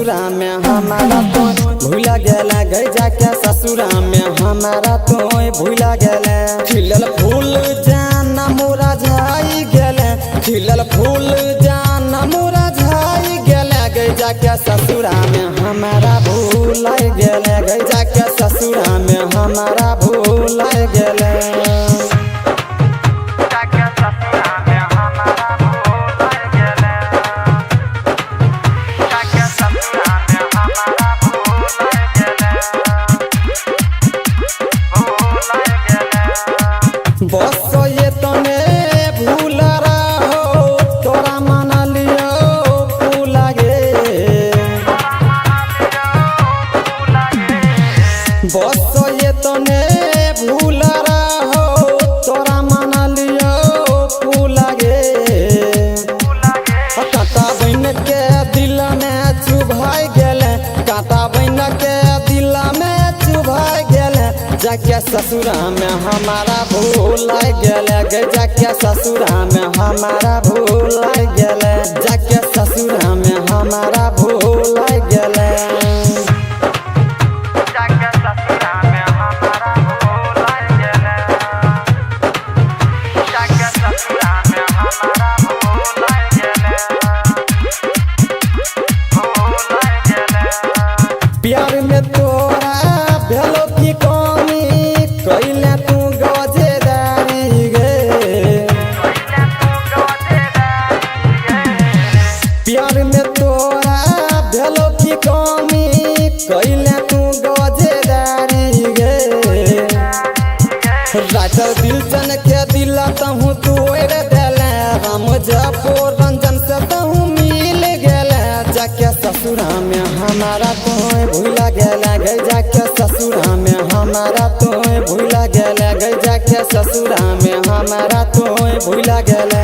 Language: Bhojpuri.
ससुरा में हमारा तो भूला गेला गई जाके ससुरा में हमारा तो भूला गेला। खिलल फूल जाना मोरा झाई गेले, खिलल फूल जाना मोरा झाई गेले गई जाके ससुरा में हमारा भूला गेले, गई जाके ससुरा में हमारा भूला गेले। बस ये तने भूल रहो तोरा मना लियो भूला गे, बस ये तने भूल रहो तोरा मना लियो भूला गे। काटा बन के दिल में चुभाई गेले, काटा बन के दिल में चुभाई गेले जाके ससुरा में हमारा भूल गेले, जाके ससुरा में हमारा भूल गेले, जाके ससुरा में हमारा भूल गेले। प्यार में तोरा भेलो की कमी कैले तू गजेदारी गे, प्यार में तोरा भेलो की कमी कैले तू गजेदारी गे। राइटर दिलचन के दिल तहु तोड़ देले, राम जपो रंजन से तहु मिल गेले जाके ससुरा में हमारा तो भूला गेला, गई जाके ससुरा में हमारा तो भूला गेला, गई जाके ससुरा में हमारा तो भूला गेला।